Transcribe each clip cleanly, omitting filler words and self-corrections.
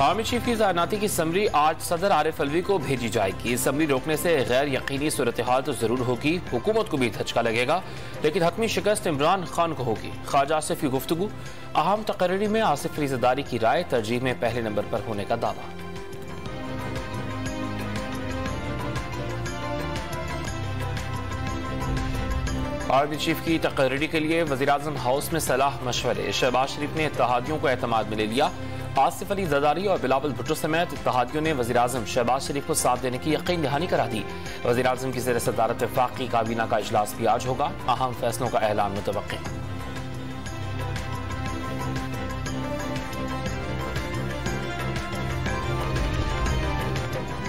Army chief की तैनाती की समरी आज सदर आरिफ अलवी को भेजी जाएगी। समरी रोकने से गैर यकीनी सूरत हाल तो जरूर होगी, हुकूमत को भी धचका लगेगा, लेकिन हतमी शिकस्त इमरान खान को होगी। ख्वाजा आसिफ की गुफ्तगू, अहम तकरीरी में आसिफ की रिज़ादारी की राय, तरजीह में पहले नंबर पर होने का दावा। आर्मी चीफ की तकरीरी के लिए वज़ीर-ए-आज़म हाउस में सलाह मशवरे। शहबाज शरीफ ने इत्तेहादियों को एतमाद में ले लिया। आसिफ अली ज़रदारी और बिलावल भुट्टो समेत इत्तेहादियों ने वज़ीर-ए-आज़म शहबाज शरीफ को साथ देने की यकीन दहानी करा दी। वज़ीर-ए-आज़म की ज़ेर सदारत वफाकी काबीना का इजलास भी आज होगा। अहम फैसलों का ऐलान मुतवक्किल।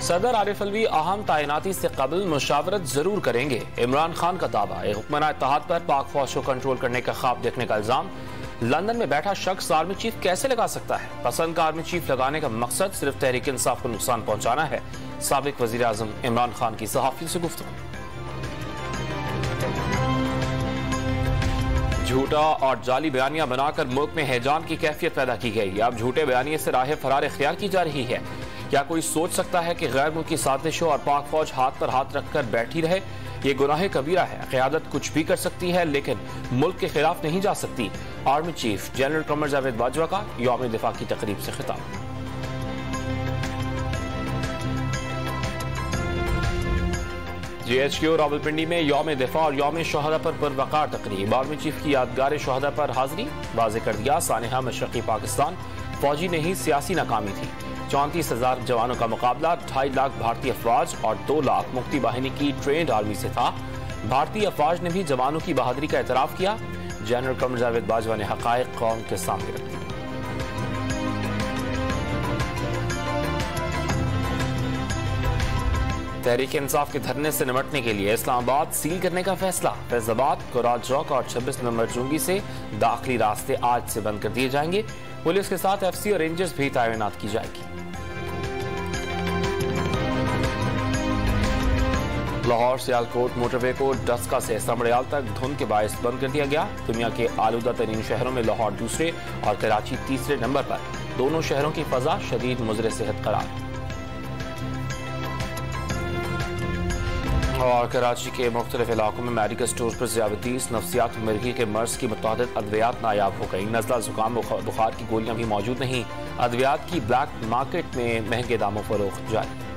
सदर आरिफ अलवी अहम तैनाती से कबल मुशावरत जरूर करेंगे। इमरान खान का दावा। हुक्मरान इत्तेहाद पर पाक फौज को कंट्रोल करने का ख्वाब देखने का इल्जाम। लंदन में बैठा शख्स आर्मी चीफ कैसे लगा सकता है? पसंद का आर्मी चीफ लगाने का मकसद सिर्फ तहरीक इंसाफ को नुकसान पहुंचाना है। साबिक वजीर आजम इमरान खान की सहाफियों से गुफ्तगू। झूठा और जाली बयानियां बनाकर मुल्क में हैजान की कैफियत पैदा की गई। अब झूठे बयानिए से राह फरार इख्तियार की जा रही है। क्या कोई सोच सकता है कि गैर मुल्की साजिशों और पाक फौज हाथ पर हाथ रखकर बैठी रहे? ये गुनाह कबीरा है। क़यादत कुछ भी कर सकती है, लेकिन मुल्क के खिलाफ नहीं जा सकती। Army chief general Qamar Javed Bajwa का यौम दिफा की तकरीब से खिताब। GHQ रावलपिंडी में यौम दिफा और यौम शोहदा पर पुरवकार तकरीब। आर्मी चीफ की यादगार शोहदा पर हाजिरी। वाज़ेह कर दिया, सानिहा मशरक़ी पाकिस्तान फौजी नहीं सियासी नाकामी थी। 34,000 जवानों का मुकाबला 2.5 लाख भारतीय अफवाज और 2 लाख मुक्ति बाहिनी की ट्रेंड आर्मी से था। भारतीय अफवाज ने भी जवानों की बहादुरी का एतराफ किया। जनरल कमर जावेद बाजवा ने हक़ाइक़ कौम के सामने रख दिए। तहरीक इंसाफ के धरने से निपटने के लिए इस्लामाबाद सील करने का फैसला। फैजाबाद, कुराद चौक और 26 नंबर चुंगी से दाखिली रास्ते आज से बंद कर दिए जाएंगे। पुलिस के साथ FC और रेंजर्स भी तैनात की जाएगी। लाहौर सियालकोट मोटरवे को डस्का से समड़ियाल तक धुंध के बायस बंद कर दिया गया। दुनिया के आलूदा तरीन शहरों में लाहौर दूसरे और कराची तीसरे नंबर पर। दोनों शहरों की फजा शदीद मुज़र सेहत करार। और कराची के मुख्तलिफ इलाकों में मेडिकल स्टोर पर ज़्यादतीस, नफ्सियात मिर्गी के मर्ज की मुतअद्दिद अद्वियात नायाब हो गई। नज़ला, जुकाम, बुखार की गोलियां भी मौजूद नहीं। अद्वियात की ब्लैक मार्केट में महंगे दामों फरोख्त जारी।